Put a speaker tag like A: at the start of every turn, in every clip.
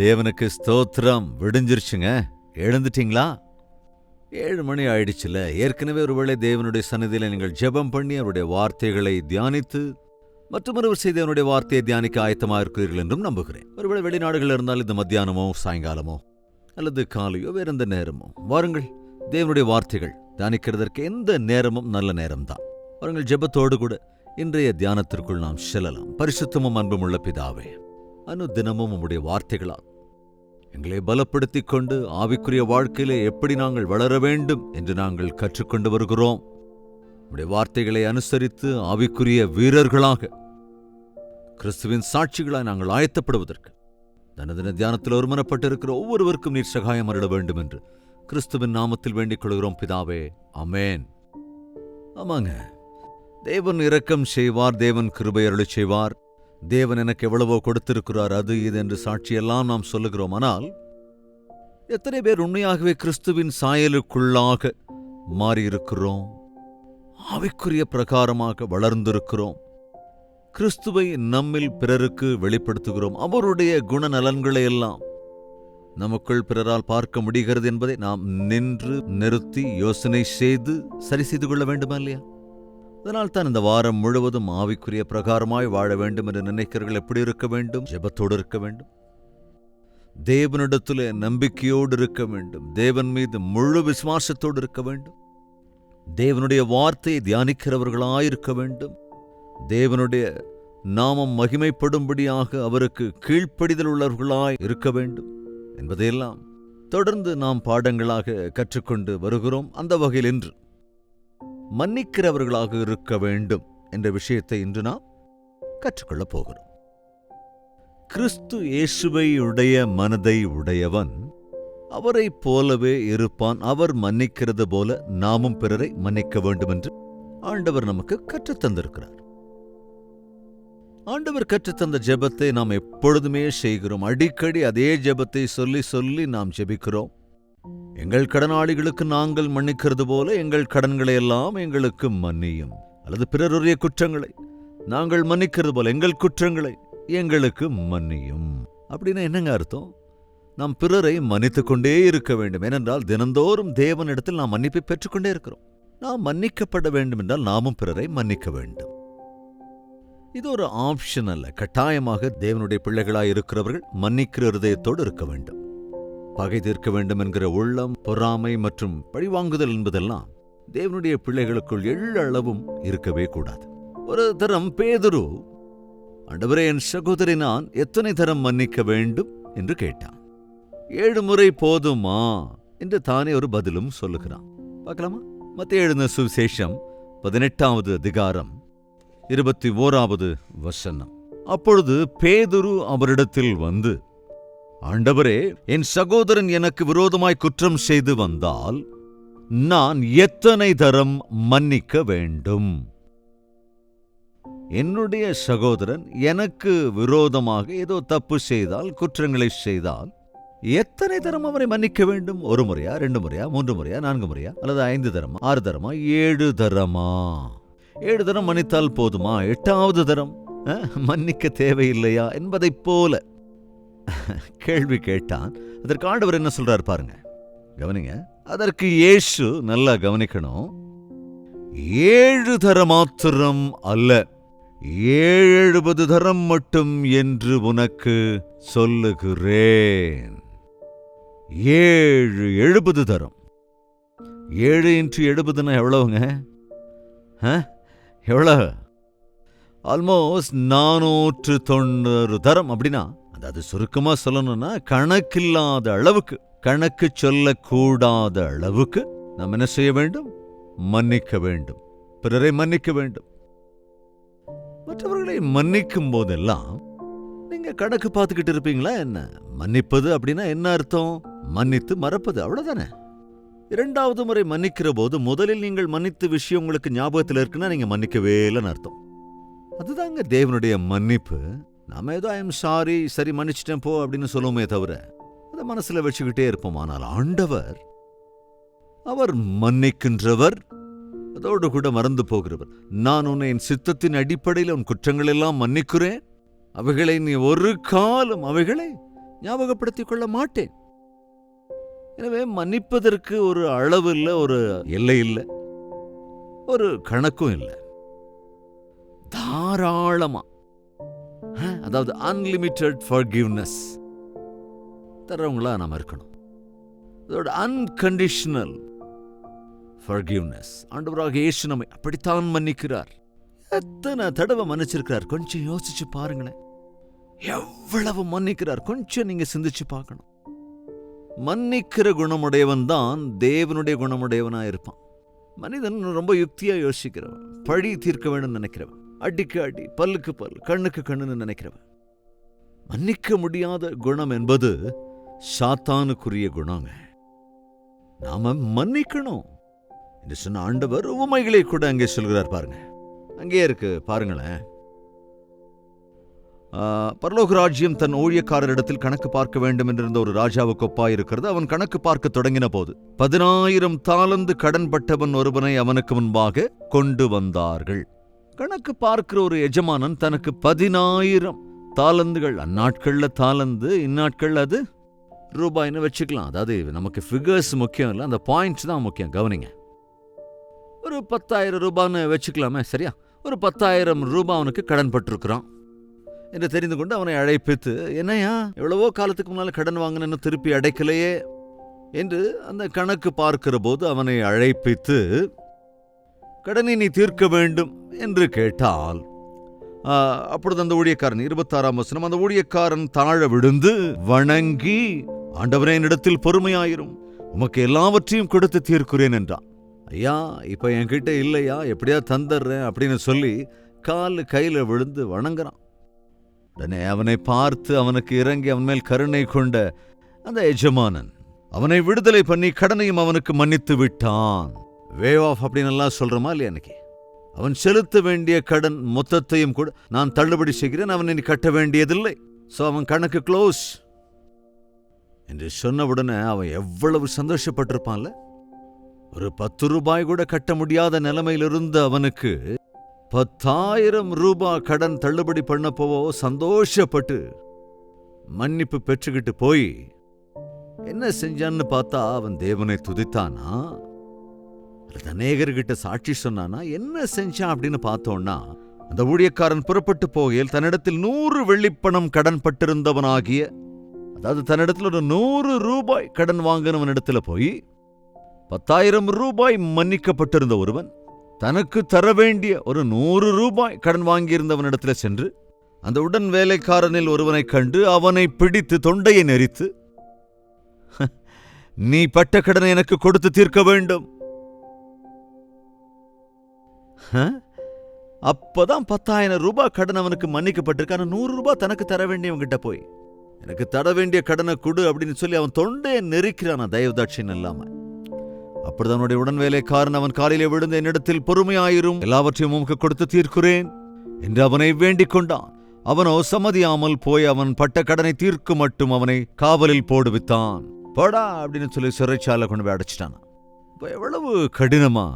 A: தேவனுக்கு ஸ்தோத்திரம். விடிஞ்சிருச்சுங்க. எழுந்துட்டீங்களா? 7 மணி ஆயிடுச்சுல. ஏற்கனவே ஒருவேளை தேவனுடைய சந்நிதியில நீங்கள் ஜெபம் பண்ணி அவருடைய வார்த்தைகளை தியானித்து மற்றொரு செய்தி அவனுடைய வார்த்தையை தியானிக்க ஆயத்தமாக இருக்கிறீர்கள் என்றும் நம்புகிறேன். ஒருவேளை வெளிநாடுகள் இருந்தால் இந்த மத்தியானமோ சாயங்காலமோ அல்லது காலையோ வேற எந்த நேரமோ வாருங்கள். தேவனுடைய வார்த்தைகள் தியானிக்கிறதற்கு எந்த நேரமும் நல்ல நேரம்தான். வாருங்கள், ஜெபத்தோடு கூட இன்றைய தியானத்திற்குள் நாம் செல்லலாம். பரிசுத்தமும் அன்பும் உள்ள பிதாவே, அனுதினமும் உம்முடைய வார்த்தைகளால் எங்களை பலப்படுத்திக் கொண்டு ஆவிக்குரிய வாழ்க்கையிலே எப்படி நாங்கள் வளர வேண்டும் என்று நாங்கள் கற்றுக்கொண்டு வருகிறோம். உம்முடைய வார்த்தைகளை அனுசரித்து ஆவிக்குரிய வீரர்களாக கிறிஸ்துவின் சாட்சிகளாய் நாங்கள் ஆயத்தப்படுவதற்கு தனதின தியானத்தில் ஒருமனப்பட்டிருக்கிற ஒவ்வொருவருக்கும் நீர் சகாயம் அருள வேண்டும் என்று கிறிஸ்துவின் நாமத்தில் வேண்டிக் கொள்கிறோம் பிதாவே, ஆமென். ஆமாங்க, தேவன் இரக்கம் செய்வார், தேவன் கிருபை அருளச் செய்வார், தேவன் எனக்கு எவ்வளவோ கொடுத்திருக்கிறார், அது இது என்று சாட்சியெல்லாம் நாம் சொல்லுகிறோம். ஆனால் எத்தனை பேர் உண்மையாகவே கிறிஸ்துவின் சாயலுக்குள்ளாக மாறியிருக்கிறோம்? ஆவிக்குரிய பிரகாரமாக வளர்ந்திருக்கிறோம். கிறிஸ்துவை நம்மில் பிறருக்கு வெளிப்படுத்துகிறோம். அவருடைய குணநலன்களை எல்லாம் நமக்குள் பிறரால் பார்க்க முடிகிறது என்பதை நாம் நின்று நிறுத்தி யோசனை செய்து சரி செய்து கொள்ள வேண்டுமா இல்லையா? அதனால் தான் இந்த வாரம் முழுவதும் ஆவிக்குரிய பிரகாரமாய் வாழ வேண்டும் என்று நினைக்கிறவர்கள் எப்படி இருக்க வேண்டும்? ஜெபத்தோடு இருக்க வேண்டும், தேவனிடத்திலே நம்பிக்கையோடு இருக்க வேண்டும், தேவன் மீது முழு விசுவாசத்தோடு இருக்க வேண்டும், தேவனுடைய வார்த்தையை தியானிக்கிறவர்களாயிருக்க வேண்டும், தேவனுடைய நாமம் மகிமைப்படும்படியாக அவருக்கு கீழ்ப்படிதல் உள்ளவர்களாய் இருக்க வேண்டும் என்பதையெல்லாம் தொடர்ந்து நாம் பாடங்களாக கற்றுக்கொண்டு வருகிறோம். அந்த வகையில் இன்று மன்னிக்கிறவர்களாக இருக்க வேண்டும் என்ற விஷயத்தை இன்று நாம் கற்றுக்கொள்ளப் போகிறோம். கிறிஸ்து இயேசுவை உடைய மனதை உடையவன் அவரைப் போலவே இருப்பான். அவர் மன்னிக்கிறது போல நாமும் பிறரை மன்னிக்க வேண்டும் என்று ஆண்டவர் நமக்கு கற்றுத்தந்திருக்கிறார். ஆண்டவர் கற்றுத்தந்த ஜெபத்தை நாம் எப்பொழுதுமே செய்கிறோம். அடிக்கடி அதே ஜெபத்தை சொல்லி சொல்லி நாம் ஜெபிக்கிறோம். எங்கள் கடனாளிகளுக்கு நாங்கள் மன்னிக்கிறது போல எங்கள் கடன்களை எல்லாம் எங்களுக்கு மன்னியும். அல்லது பிறருடைய குற்றங்களை நாங்கள் மன்னிக்கிறது போல எங்கள் குற்றங்களை எங்களுக்கு மன்னியும். அப்படின்னா என்னங்க அர்த்தம்? நாம் பிறரை மன்னித்துக் கொண்டே இருக்க வேண்டும். ஏனென்றால் தினந்தோறும் தேவனிடத்தில் நாம் மன்னிப்பை பெற்றுக்கொண்டே இருக்கிறோம். நாம் மன்னிக்கப்பட வேண்டும் என்றால் நாமும் பிறரை மன்னிக்க வேண்டும். இது ஒரு ஆப்ஷன் அல்ல. கட்டாயமாக தேவனுடைய பிள்ளைகளாய் இருக்கிறவர்கள் மன்னிக்கிற இருதயத்தோடு இருக்க வேண்டும். பகை தீர்க்க வேண்டும் என்கிற உள்ளம், பொறாமை மற்றும் பழிவாங்குதல் என்பதெல்லாம் தேவனுடைய பிள்ளைகளுக்குள் எள்ளளவும் இருக்கவே கூடாது. ஒரு தரம் பேதுரு, ஆண்டவரே, என் சகோதரி நான் எத்தனை தரம் மன்னிக்க வேண்டும் என்று கேட்டான். 7 முறை போதுமா என்று தானே ஒரு பதிலும் சொல்லுகிறான். பார்க்கலாமா? மத்தேயு எழுதின சுவிசேஷம் 18வது அதிகாரம் 21வது வசனம். அப்பொழுது பேதுரு அவரிடத்தில் வந்து, ஆண்டவரே, என் சகோதரன் எனக்கு விரோதமாய் குற்றம் செய்து வந்தால் நான் எத்தனை தரம் மன்னிக்க வேண்டும்? என்னுடைய சகோதரன் எனக்கு விரோதமாக ஏதோ தப்பு செய்தால், குற்றங்களை செய்தால் எத்தனை தரம் அவரை மன்னிக்க வேண்டும்? 1 முறையா, 2 முறையா, 3 முறையா, 4 முறையா, அல்லது 5 தரமா, 6 தரமா, 7 தரமா? 7 தரம் மன்னித்தால் போதுமா? 8வது தரம் மன்னிக்க தேவையில்லையா என்பதைப் போல கேள்வி கேட்டான். அதற்கு ஆண்டவர் என்ன சொல்றார் பாருங்க, கவனிங்க. அதற்கு இயேசு நல்லா கவனிக்கணும். 7 தரம் மாத்திரம் அல்ல, 70 தரம் மட்டும் என்று உனக்கு சொல்லுகிறேன். 70 தரம். 7 × 70 எவ்வளவுங்க? எவ்வளவு? ஆல்மோஸ்ட் 490 தரம். அப்படின்னா அதாவது சுருக்கமா சொல்லணும்னா கணக்கில்லாத அளவுக்கு, கணக்கு சொல்லக்கூடாத அளவுக்கு நாம் என்ன செய்ய வேண்டும்? மன்னிக்க வேண்டும், பிறரை மன்னிக்க வேண்டும். மற்றவர்களை மன்னிக்கும் போதெல்லாம் நீங்க கணக்கு பார்த்துக்கிட்டு இருப்பீங்களா என்ன? மன்னிப்பது அப்படின்னா என்ன அர்த்தம்? மன்னித்து மறப்பது, அவ்வளவுதானே. 2வது முறை மன்னிக்கிற போது முதலில் நீங்கள் மன்னித்த விஷயம் உங்களுக்கு ஞாபகத்தில் இருக்குன்னா நீங்க மன்னிக்கவே இல்லைன்னு அர்த்தம். அதுதாங்க தேவனுடைய மன்னிப்பு. நாம ஏதோ ஐம் சாரி, சரி மன்னிச்சிட்டேன் போ அப்படின்னு சொல்லுவோமே தவிர அதை மனசுல வச்சுக்கிட்டே இருப்போம். ஆனால் ஆண்டவர், அவர் மன்னிக்கின்றவர், அதோடு கூட மறந்து போகிறவர். நான் உன்னை என் சித்தத்தின் அடிப்படையில் உன் குற்றங்கள் எல்லாம் மன்னிக்கிறேன், அவைகளை நீ ஒரு காலம் அவைகளை ஞாபகப்படுத்திக் கொள்ள மாட்டேன். எனவே மன்னிப்பதற்கு ஒரு அளவு இல்லை, ஒரு எல்லை இல்லை, ஒரு கணக்கும் இல்லை. தாராளமா, அதாவது அன்லிமிட்டெட் ஃபர்கிவ்னஸ் தர்றவங்களா நாம இருக்கணும். அதோட அன்கண்டிஷனல் ஃபர்கிவ்னஸ். ஆண்டவராக இயேசு நம்மை அப்படித்தான் மன்னிக்கிறார். எத்தனை தடவை மன்னிச்சிருக்கிறார் கொஞ்சம் யோசிச்சு பாருங்களேன். எவ்வளவு மன்னிக்கிறார் கொஞ்சம் நீங்க சிந்திச்சு பார்க்கணும். மன்னிக்கிற குணமுடையவன் தான் தேவனுடைய குணமுடையவனா இருப்பான். மனிதன் ரொம்ப யுக்தியா யோசிக்கிறவன், பழி தீர்க்க வேண்டும் நினைக்கிறவன், அடிக்கு அடி, பல்லுக்கு பல், கண்ணுக்கு கண்ணுன்னு நினைக்கிறவன். மன்னிக்க முடியாத குணம் என்பது சாத்தானுக்குரிய குணங்க. நாம மன்னிக்கணும் என்று சொன்ன ஆண்டவர் உவமைகளை கூட அங்கே சொல்கிறார் பாருங்க. அங்கே இருக்கு பாருங்களேன். பரலோக ராஜ்யம் தன் ஊழியக்காரரிடத்தில் கணக்கு பார்க்க வேண்டும் என்றிருந்த ஒரு ராஜாவுக்கு ஒப்பாயிருக்கிறது. அவன் கணக்கு பார்க்க தொடங்கின போது 10,000 தாலந்து கடன்பட்டவன் ஒருவனை அவனுக்கு முன்பாக கொண்டு வந்தார்கள். கணக்கு பார்க்கிற ஒரு எஜமானன் தனக்கு 10,000 தாலந்துகள், அந்நாட்கள்ல தாலந்து, இந்நாட்கள் அது ரூபாய்னு வச்சுக்கலாம். அதாவது நமக்கு ஃபிகர்ஸ் முக்கியம் இல்லை, அந்த பாயிண்ட்ஸ் தான் முக்கியம். கவனிங்க, ஒரு 10,000 ரூபான்னு வச்சுக்கலாமே, சரியா? ஒரு 10,000 ரூபாய் அவனுக்கு கடன் பட்டிருக்கிறான் என்று தெரிந்து கொண்டு அவனை அழைப்பித்து, என்னையா எவ்வளவோ காலத்துக்கு முன்னால் கடன் வாங்கினு திருப்பி அடைக்கலையே என்று அந்த கணக்கு பார்க்கிற போது அவனை அழைப்பித்து, கடனை நீ தீர்க்க வேண்டும் என்று கேட்டால், அப்பொழுது அந்த ஊழியக்காரன் 26ஆம் வசனம், அந்த ஊழியக்காரன் தாழ விழுந்து வணங்கி, ஆண்டவரே என்னிடத்தில் பொறுமையாயிரும், உமக்கு எல்லாவற்றையும் கொடுத்து தீர்க்கிறேன் என்றான். ஐயா இப்ப என்கிட்ட இல்லையா, எப்படியா தந்துடுறேன் அப்படின்னு சொல்லி கால் கையில விழுந்து வணங்குறான். உடனே அவனை பார்த்து அவனுக்கு இறங்கி அவன் மேல் கருணை கொண்ட அந்த எஜமானன் அவனை விடுதலை பண்ணி கடனையும் அவனுக்கு மன்னித்து விட்டான். வேவ் ஆஃப் அப்படின்னு எல்லாம் சொல்றோமா இல்லையா? அன்னைக்கு அவன் செலுத்த வேண்டிய கடன் மொத்தத்தையும் கூட நான் தள்ளுபடி செய்கிறேன், அவனை நீ கட்ட வேண்டியதில்லை, சோ அவன் கணக்கு க்ளோஸ் என்று சொன்னவுடனே அவன் எவ்வளவு சந்தோஷப்பட்டிருப்பான்ல. ஒரு 10 ரூபாய் கூட கட்ட முடியாத நிலைமையிலிருந்து அவனுக்கு 10,000 ரூபாய் கடன் தள்ளுபடி பண்ணப்போவோ சந்தோஷப்பட்டு மன்னிப்பு பெற்றுக்கிட்டு போய் என்ன செஞ்சான்னு பார்த்தா, அவன் தேவனை துதித்தானா, அநேகர்கிட்ட சாட்சி சொன்னானா, என்ன செஞ்சான் அப்படின்னு பார்த்தோன்னா, அந்த ஊழியக்காரன் புறப்பட்டு போகையில் தன்னிடத்தில் 100 வெள்ளிப்பணம் கடன் பட்டிருந்தவனாகிய, அதாவது தன்னிடத்தில் ஒரு 100 ரூபாய் கடன் வாங்கினவனிடத்துல போய் 10,000 ரூபாய் மன்னிக்கப்பட்டிருந்த ஒருவன் தனக்கு தர வேண்டிய ஒரு 100 ரூபாய் கடன் வாங்கியிருந்தவனிடத்தில் சென்று அந்த உடன் வேலைக்காரனில் ஒருவனை கண்டு அவனை பிடித்து தொண்டையை நெரித்து, நீ பட்ட கடனை எனக்கு கொடுத்து தீர்க்க வேண்டும். அப்பதான் 10,000 ரூபாய் கடன் அவனுக்கு மன்னிக்கப்பட்டிருக்கான. 100 ரூபாய் தனக்கு தர வேண்டியவங்கிட்ட போய் எனக்கு தர வேண்டிய கடனை கொடு அப்படின்னு சொல்லி அவன் தொண்டையை நெரிக்கிறான் தயவுதாட்சியம் இல்லாம. அப்பொழுது அவனுடைய உடன் வேலைக்காரன் அவன் காலிலே விழுந்து, என்னிடத்தில் பொறுமையாயிரும், எல்லாவற்றையும் உமக்கு கொடுத்து தீர்க்கிறேன் என்று அவனை வேண்டிக் கொண்டான். அவனோ சம்மதியாமல் போய் அவன் பட்ட கடனை தீர்க்கு மட்டும் அவனை காவலில் போடுவித்தான். போடா அப்படின்னு சொல்லி சிறைச்சாலை கொண்டு போய் அடைச்சிட்டான். இப்போ எவ்வளவு கடினமா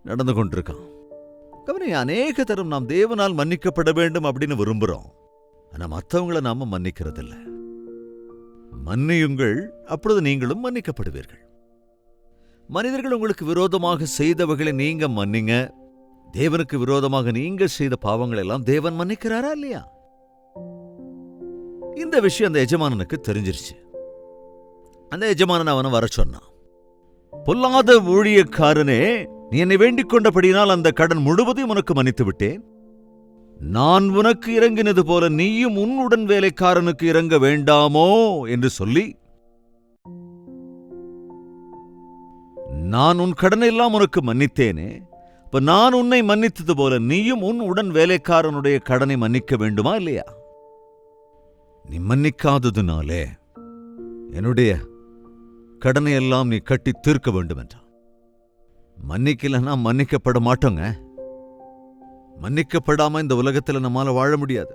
A: நடந்து கொண்டிருக்கான். கவனி, அநேக தரம் நாம் தேவனால் மன்னிக்கப்பட வேண்டும் அப்படின்னு விரும்புகிறோம், ஆனா மற்றவங்களை நாம மன்னிக்கிறதில்லை. மன்னியுங்கள், அப்பொழுது நீங்களும் மன்னிக்கப்படுவீர்கள். மனிதர்கள் உங்களுக்கு விரோதமாக செய்தவர்களை நீங்க மன்னிங்க. தேவனுக்கு விரோதமாக நீங்க செய்த பாவங்கள் எல்லாம் தேவன் மன்னிக்கிறாரா இல்லையா? இந்த விஷயம் அந்த எஜமானனுக்கு தெரிஞ்சிருச்சு. அந்த எஜமானன் அவனை வர சொன்னான். பொல்லாத ஊழியக்காரனே, நீ என்னை வேண்டிக் கொண்டபடியினால் அந்த கடன் முழுவதையும் உனக்கு மன்னித்து விட்டேன். நான் உனக்கு இறங்கினது போல நீயும் உன்னுடன் வேலைக்காரனுக்கு இறங்க வேண்டாமோ என்று சொல்லி, நான் உன் கடனை எல்லாம் உனக்கு மன்னித்தேனே, இப்ப நான் உன்னை மன்னித்தது போல நீயும் உன் உடன் வேலைக்காரனுடைய கடனை மன்னிக்க வேண்டுமா இல்லையா? நீ மன்னிக்காததுனாலே என்னுடைய கடனை எல்லாம் நீ கட்டி தீர்க்க வேண்டும் என்றான். மன்னிக்கலன்னா மன்னிக்கப்பட மாட்டோங்க. மன்னிக்கப்படாம இந்த உலகத்துல நம்மால வாழ முடியாது.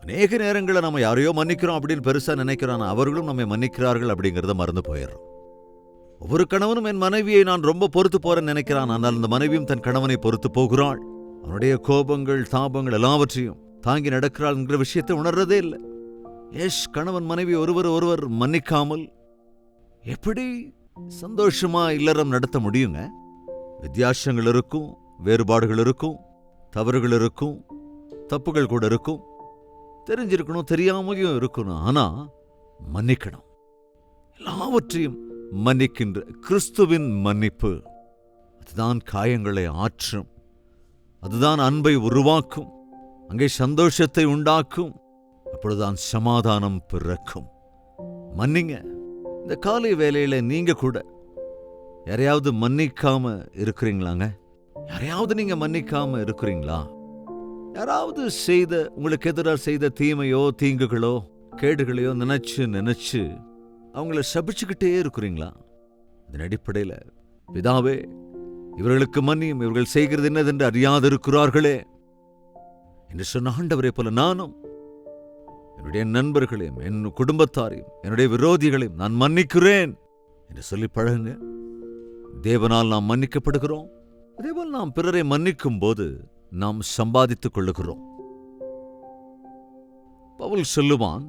A: அநேக நேரங்களில் நம்ம யாரையோ மன்னிக்கிறோம் அப்படின்னு பெருசா நினைக்கிறோம், அவர்களும் நம்மை மன்னிக்கிறார்கள் அப்படிங்கறத மறந்து போயிடுறோம். ஒவ்வொரு கணவனும் என் மனைவியை நான் ரொம்ப பொறுத்து போறேன்னு நினைக்கிறான், ஆனால் அந்த மனைவியும் தன் கணவனை பொறுத்து போகிறாள். அவனுடைய கோபங்கள் தாபங்கள் எல்லாவற்றையும் தாங்கி நடக்கிறாள் என்கிற விஷயத்தை உணர்றதே இல்லை. கணவன் மனைவி ஒருவர் மன்னிக்காமல் எப்படி சந்தோஷமா இல்லறம் நடத்த முடியுங்க? வித்தியாசங்கள் இருக்கும், வேறுபாடுகள் இருக்கும், தவறுகள் இருக்கும், தப்புகள் கூட இருக்கும், தெரிஞ்சிருக்கணும், தெரியாமலையும் இருக்கணும். ஆனா மன்னிக்கணும். எல்லாவற்றையும் மன்னிக்கின்ற கிறிஸ்துவின் மன்னிப்பு அதுதான் காயங்களை ஆற்றும், அதுதான் அன்பை உருவாக்கும், அங்கே சந்தோஷத்தை உண்டாக்கும். அப்பொழுதுதான் சமாதானம் பிறக்கும். மன்னிங்க. இந்த காலை வேளையில நீங்க கூட யாரையாவது மன்னிக்காம இருக்கிறீங்களாங்க? யாரையாவது நீங்க மன்னிக்காம இருக்கிறீங்களா? யாராவது உங்களுக்கு எதிராக செய்த தீமையோ தீங்குகளோ கேடுகளையோ நினைச்சு அவங்கள சபிச்சுக்கிட்டே இருக்கிறீங்களா? அதன் அடிப்படையில் பிதாவே, இவர்களுக்கு மன்னியும், இவர்கள் செய்கிறது என்னதென்று அறியாதிருக்கிறார்களே என்று சொன்ன ஆண்டவரை போல நானும் என்னுடைய நண்பர்களையும் என் குடும்பத்தாரையும் என்னுடைய விரோதிகளையும் நான் மன்னிக்கிறேன் என்று சொல்லி பழகுங்க. தேவனால் நாம் மன்னிக்கப்படுகிறோம். அதேபோல் நாம் பிறரை மன்னிக்கும் போது நாம் சம்பாதித்துக் கொள்ளுகிறோம். பவுல் சொல்லுவான்,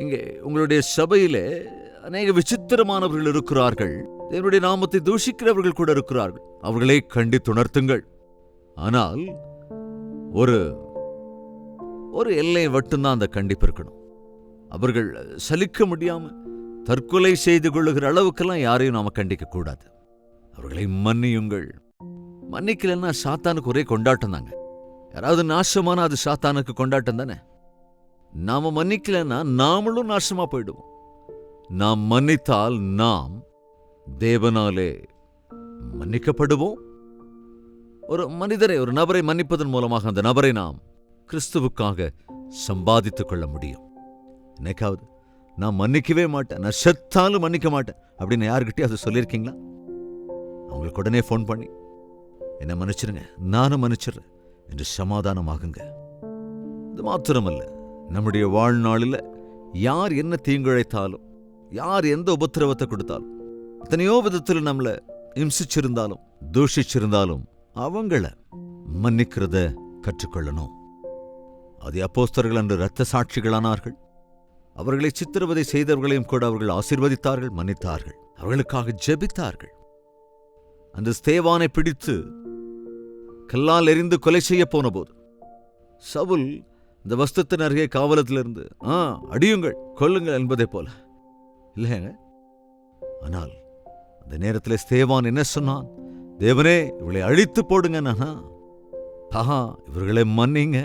A: இங்கே உங்களுடைய சபையிலே அநேக விசித்திரமானவர்கள் இருக்கிறார்கள், தேவனுடைய நாமத்தை தூஷிக்கிறவர்கள் கூட இருக்கிறார்கள், அவர்களை கண்டித்துணர்த்துங்கள். ஆனால் ஒரு எல்லை மட்டும்தான் அந்த கண்டிப்பு இருக்கணும். அவர்கள் சலிக்க முடியாம தற்கொலை செய்து கொள்ளுகிற அளவுக்கெல்லாம் யாரையும் நாம கண்டிக்க கூடாது. அவர்களை மன்னியுங்கள். மன்னிக்கலன்னா சாத்தானுக்கு ஒரே கொண்டாட்டம் தாங்க. யாராவது நாசமான அது சாத்தானுக்கு கொண்டாட்டம் தானே. நாம மன்னிக்கலன்னா நாமளும் நாசமா போயிடுவோம். நாம் மன்னித்தால் நாம் தேவனாலே மன்னிக்கப்படுவோம். ஒரு நபரை மன்னிப்பதன் மூலமாக அந்த நபரை நாம் கிறிஸ்துவுக்காக சம்பாதித்துக் கொள்ள முடியும். என்னைக்காவது நான் மன்னிக்கவே மாட்டேன், நான் செத்தாலும் மன்னிக்க மாட்டேன் அப்படின்னு யாருக்கிட்டே அதை சொல்லியிருக்கீங்களா? அவங்களுக்கு உடனே ஃபோன் பண்ணி என்ன மன்னிச்சிருங்க, நானும் மன்னிச்சிடுறேன் என்று சமாதானமாகுங்க. இது மாத்திரமல்ல, நம்முடைய வாழ்நாளில் யார் என்ன தீங்கிழைத்தாலும், யார் எந்த உபத்திரவத்தை கொடுத்தாலும், எத்தனையோ விதத்தில் நம்மளை இம்சிச்சிருந்தாலும் தூஷிச்சிருந்தாலும் அவங்கள மன்னிக்கிறத கற்றுக்கொள்ளணும். அது அப்போஸ்தலர்கள் அன்று இரத்த சாட்சிகளானார்கள். அவர்களை சித்திரவதை செய்தவர்களையும் கூட அவர்கள் ஆசீர்வதித்தார்கள், மன்னித்தார்கள், அவர்களுக்காக ஜெபித்தார்கள். அந்த ஸ்தேவானை பிடித்து கல்லால் எறிந்து கொலை செய்ய போன போது சவுல் இந்த வஸ்தத்தின் அருகே காவலத்திலிருந்து அடியுங்கள், கொல்லுங்கள் என்பதை போல இல்லைங்க. ஆனால் அந்த நேரத்தில் ஸ்தேவான் என்ன சொன்னான்? தேவனே, இவளை அழித்து போடுங்க, இவர்களை மன்னிங்க.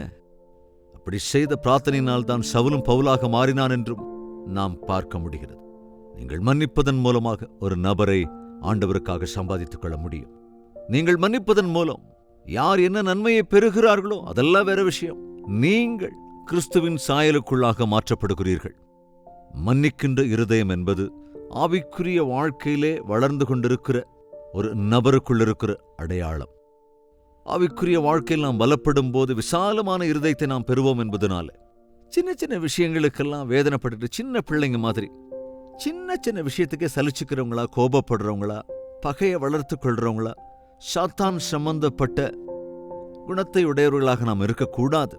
A: அப்படி செய்த பிரார்த்தனையினால் தான் சவுலும் பவுலாக மாறினான் என்றும் நாம் பார்க்க முடிகிறது. நீங்கள் மன்னிப்பதன் மூலமாக ஒரு நபரை ஆண்டவருக்காக சம்பாதித்துக் கொள்ள முடியும். நீங்கள் மன்னிப்பதன் மூலம் யார் என்ன நன்மையை பெறுகிறார்களோ அதெல்லாம் வேற விஷயம். நீங்கள் கிறிஸ்துவின் சாயலுக்குள்ளாக மாற்றப்படுகிறீர்கள். மன்னிக்கின்ற இருதயம் என்பது ஆவிக்குரிய வாழ்க்கையிலே வளர்ந்து கொண்டிருக்கிற ஒரு நபருக்குள் இருக்கிற அடையாளம். ஆவிக்குரிய வாழ்க்கையில் நாம் பலப்படும் போது விசாலமான இருதயத்தை நாம் பெறுவோம் என்பதனால சின்ன சின்ன விஷயங்களுக்கெல்லாம் வேதனைப்பட்டு சின்ன பிள்ளைங்க மாதிரி சின்ன சின்ன விஷயத்துக்கே சலிச்சுக்கிறவங்களா, கோபப்படுறவங்களா, பகையை வளர்த்து கொள்றவங்களா, சாத்தான் சம்பந்தப்பட்ட குணத்தை உடையவர்களாக நாம் இருக்கக்கூடாது.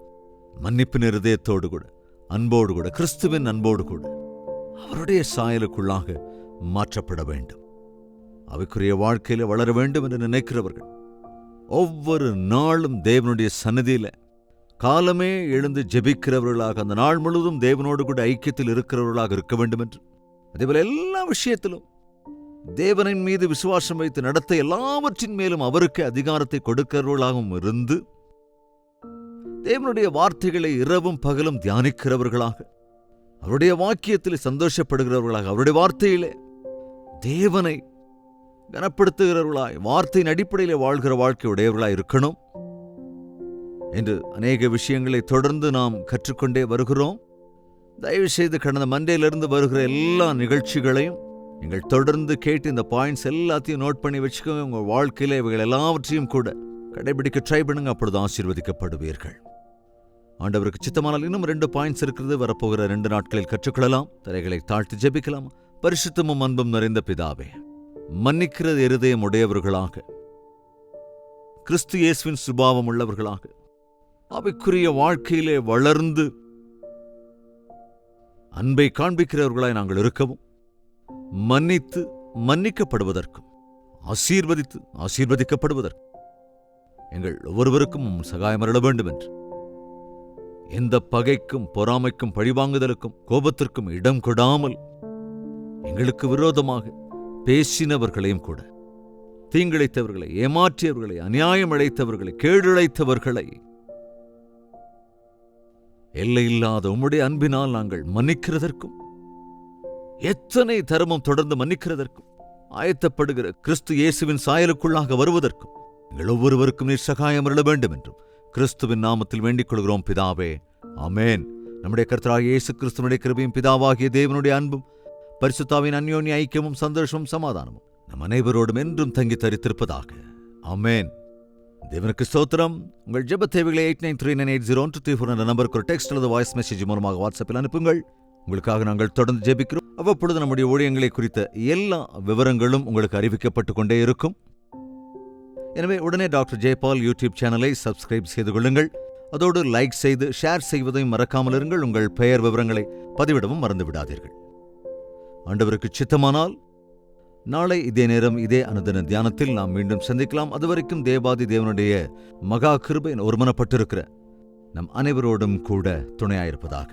A: மன்னிப்பின் இருதயத்தோடு கூட, அன்போடு கூட, கிறிஸ்துவின் அன்போடு கூட அவருடைய சாயலுக்குள்ளாக மாற்றப்பட வேண்டும். அவைக்குரிய வாழ்க்கையில வளர வேண்டும் என்று நினைக்கிறவர்கள் ஒவ்வொரு நாளும் தேவனுடைய சந்நிதியில காலமே எழுந்து ஜெபிக்கிறவர்களாக, அந்த நாள் முழுவதும் தேவனோடு கூட ஐக்கியத்தில் இருக்கிறவர்களாக இருக்க வேண்டும் என்று, அதேபோல எல்லா விஷயத்திலும் தேவனின் மீது விசுவாசம் வைத்து நடத்த எல்லாவற்றின் மேலும் அவருக்கு அதிகாரத்தை கொடுக்கிறவர்களாகவும் இருந்து தேவனுடைய வார்த்தைகளை இரவும் பகலும் தியானிக்கிறவர்களாக, அவருடைய வாக்கியத்தில் சந்தோஷப்படுகிறவர்களாக, அவருடைய வார்த்தையிலே தேவனை கனப்படுத்துகிறவர்களாய், வார்த்தையின் அடிப்படையிலே வாழ்கிற வாழ்க்கை உடையவர்களாய் இருக்கணும் என்று அநேக விஷயங்களை தொடர்ந்து நாம் கற்றுக்கொண்டே வருகிறோம். தயவு செய்து கடந்த மண்டேலிருந்து வருகிற எல்லா நிகழ்ச்சிகளையும் நீங்கள் தொடர்ந்து கேட்டு இந்த பாயிண்ட்ஸ் எல்லாத்தையும் நோட் பண்ணி வச்சுக்கோங்க. உங்கள் வாழ்க்கையில இவைகள் எல்லாவற்றையும் கூட கடைபிடிக்க ட்ரை பண்ணுங்க. அப்பொழுது ஆசீர்வதிக்கப்படுவீர்கள். ஆண்டவருக்கு சித்தமானால் இன்னும் 2 பாயிண்ட்ஸ் இருக்கிறது. வரப்போகிற 2 நாட்களில் கற்றுக்கொள்ளலாம். தலைகளை தாழ்த்தி ஜெபிக்கலாம். பரிசுத்தமும் அன்பும் நிறைந்த பிதாவே, மன்னிக்கிற இருதயம் உடையவர்களாக, கிறிஸ்து இயேசுவின் சுபாவம் உள்ளவர்களாக, அவைக்குரிய வாழ்க்கையிலே வளர்ந்து அன்பை காண்பிக்கிறவர்களாய் நாங்கள் இருக்கவும், மன்னித்து மன்னிக்கப்படுவதற்கும், ஆசீர்வதித்து ஆசீர்வதிக்கப்படுவதற்கும் எங்கள் ஒவ்வொருவருக்கும் சகாயம் அருள வேண்டும் என்று, எந்த பகைக்கும் பொறாமைக்கும் பழிவாங்குதலுக்கும் கோபத்திற்கும் இடம் கொடாமல் எங்களுக்கு விரோதமாக பேசினவர்களையும் கூட, தீங்கிழைத்தவர்களை, ஏமாற்றியவர்களை, அநியாயம் இழைத்தவர்களை, கேடிழைத்தவர்களை எல்லையில்லாத உம்முடைய அன்பினால் நாங்கள் மன்னிக்கிறதற்கும், எத்தனை தரமும் தொடர்ந்து மன்னிக்கிறதற்கும் ஆயத்தப்படுகிற கிறிஸ்து இயேசுவின் சாயலுக்குள்ளாக வருவதற்கும் எங்கள் ஒவ்வொருவருக்கும் நீர் சகாயம் அருள வேண்டும் என்றும் கிறிஸ்துவின் நாமத்தில் வேண்டிக் கொள்கிறோம் பிதாவே, ஆமென். நம்முடைய கர்த்தராகிய இயேசு கிறிஸ்துவினுடைய கிருபையும் பிதாவாகிய தேவனுடைய அன்பும் பரிசுத்தாவின் அந்யோன்ய ஐக்கியமும் சந்தோஷமும் சமாதானமும் நம் அனைவரோடும் என்றும் தங்கி தரித்திருப்பதாக, ஆமென். தேவனுக்கு ஸ்தோத்திரம். உங்கள் ஜெப தேவைகளை 8939801334 என்ற நம்பருக்கு ஒரு டெக்ஸ்ட் அல்லது வாய்ஸ் மெசேஜ் மூலமாக வாட்ஸ்அப்பில் அனுப்புங்கள். உங்களுக்காக நாங்கள் தொடர்ந்து ஜெபிக்கிறோம். அவ்வப்பொழுது நம்முடைய ஊழியங்களை குறித்த எல்லா விவரங்களும் உங்களுக்கு அறிவிக்கப்பட்டு கொண்டே இருக்கும். எனவே உடனே டாக்டர் ஜெயபால் யூடியூப் சேனலை சப்ஸ்கிரைப் செய்து கொள்ளுங்கள். அதோடு லைக் செய்து ஷேர் செய்வதையும் மறக்காமல் இருங்கள். உங்கள் பெயர் விவரங்களை பதிவிடவும் மறந்துவிடாதீர்கள். ஆண்டவருக்கு சித்தமானால் நாளை இதே நேரம் இதே அனுதின தியானத்தில் நாம் மீண்டும் சந்திக்கலாம். அதுவரைக்கும் தேவாதி தேவனுடைய மகா கிருபை ஒருமனப்பட்டிருக்கிற நம் அனைவரோடும் கூட துணையாயிருப்பதாக.